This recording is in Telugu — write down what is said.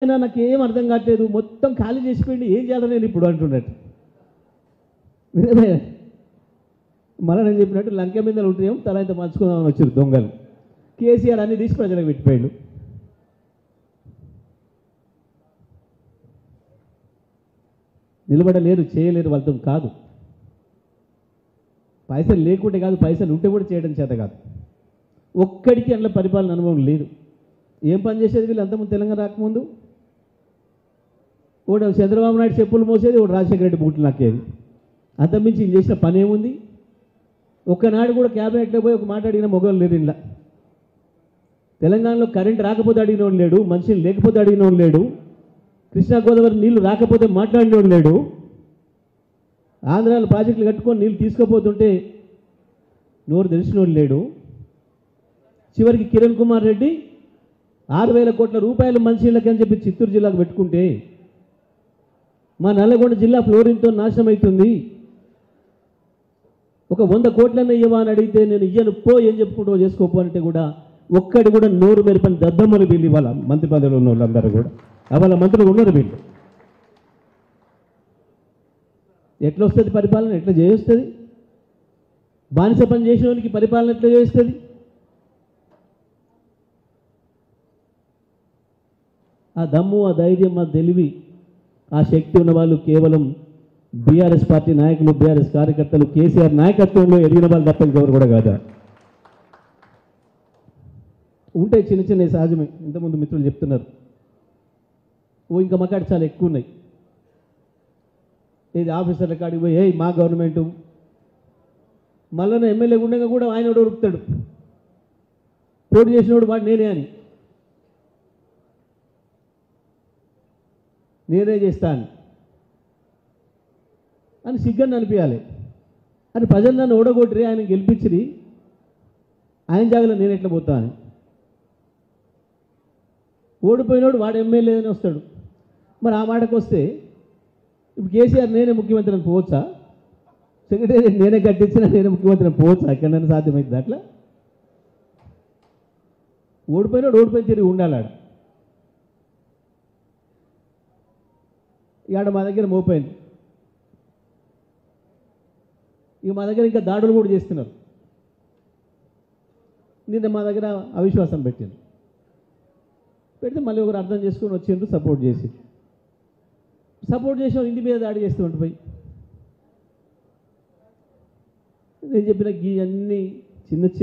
నాకేం అర్థం కావట్లేదు, మొత్తం ఖాళీ చేసిపోయింది, ఏం చేయాలి నేను ఇప్పుడు అంటున్నట్టు. మళ్ళీ నేను చెప్పినట్టు లంక మీద ఉంటేమో తల ఇంత పంచుకుందామని వచ్చారు దొంగలు. కేసీఆర్ అన్ని తీసి ప్రజలకు పెట్టిపోయాడు. నిలబడలేరు, చేయలేరు, వాళ్ళతో కాదు. పైసలు లేకుంటే కాదు, పైసలు ఉంటే కూడా చేయడం చేత కాదు. ఒక్కడికి అందులో పరిపాలన అనుభవం లేదు. ఏం పని చేసేది వీళ్ళు అంతకుముందు తెలంగాణ రాకముందు? ఒకటి చంద్రబాబు నాయుడు చెప్పులు మోసేది, ఒకటి రాజశేఖర రెడ్డి బూట్లు నక్కేది. అంతమించి వీళ్ళు చేసిన పని ఏముంది? ఒక్కనాడు కూడా క్యాబినెట్లో పోయి ఒక మాట అడిగిన మొగలు లేరు. ఇలా తెలంగాణలో కరెంట్ రాకపోతే అడిగినోడు లేడు, మనుషులు లేకపోతే అడిగినోడు లేడు, కృష్ణా గోదావరి నీళ్లు రాకపోతే మాట్లాడినోడు లేడు, ఆంధ్రాలో ప్రాజెక్టులు కట్టుకొని నీళ్ళు తీసుకుపోతుంటే నోరు తెలిసినోడు లేడు. చివరికి కిరణ్ కుమార్ రెడ్డి 6,000 కోట్ల రూపాయలు మంచిళ్ళకి అని చెప్పి చిత్తూరు జిల్లాకు పెట్టుకుంటే మా నల్లగొండ జిల్లా ఫ్లోరిన్తో నాశనం అవుతుంది, ఒక 100 కోట్లన్న ఇవ్వవా అని అడిగితే నేను ఇయ్యను పో, ఏం చెప్పుకుంటూ చేసుకోపో అంటే కూడా ఒక్కడి కూడా నోరు మెరిపని దద్దమ్మలు వీళ్ళు ఇవాళ మంత్రి పదవిలో ఉన్న వాళ్ళందరూ కూడా వాళ్ళ మంత్రులు ఉన్నారు. వీళ్ళు ఎట్లా వస్తుంది పరిపాలన? ఎట్లా చేస్తుంది? బానిస పని చేసేవానికి పరిపాలన ఎట్లా చేస్తుంది? ఆ దమ్ము, ఆ ధైర్యం, ఆ తెలివి, ఆ శక్తి ఉన్న వాళ్ళు కేవలం బీఆర్ఎస్ పార్టీ నాయకులు, బీఆర్ఎస్ కార్యకర్తలు, కేసీఆర్ నాయకత్వంలో ఎదిగిన వాళ్ళు తప్ప ఇంకెవరు కూడా కాదా? ఉంటే చిన్న చిన్న సహజమే. ఇంతకుముందు మిత్రులు చెప్తున్నారు ఇంకా మాకాడ చాలా ఎక్కువ ఉన్నాయి. ఇది ఆఫీసర్ల కాడికి పోయి మా గవర్నమెంటు మళ్ళీ ఎమ్మెల్యే ఉండగా కూడా ఆయన ఉరుకుతాడు, పోటీ చేసినోడు వాడు నేనే అని, నేనే చేస్తాను అని సిగ్గని అనిపించాలి. అని ప్రజలు నన్ను ఓడగొట్టి ఆయన గెలిపించి ఆయన జాగాలో నేను ఎట్లా పోతా అని. ఓడిపోయినోడు వాడు ఎమ్మెల్యే అని వస్తాడు. మరి ఆ మాటకు వస్తే ఇప్పుడు కేసీఆర్ నేనే ముఖ్యమంత్రి అని పోవచ్చా? సెక్రటరీ నేనే కట్టించినా నేనే ముఖ్యమంత్రి అని పోవచ్చా? ఎక్కడైనా సాధ్యమవుతుంది అట్లా? ఓడిపోయినోడు ఓడిపోయి తిరిగి ఉండాలి. ఆడ మా దగ్గర మోపోయింది. ఇక మా దగ్గర ఇంకా దాడులు కూడా చేస్తున్నారు. నిన్న మా దగ్గర అవిశ్వాసం పెడితే మళ్ళీ ఒకరు అర్థం చేసుకొని వచ్చిండ్రు, సపోర్ట్ చేసి ఇంటి మీద దాడి చేస్తూ ఉండిపోయి నేను చెప్పిన ఈ అన్ని చిన్న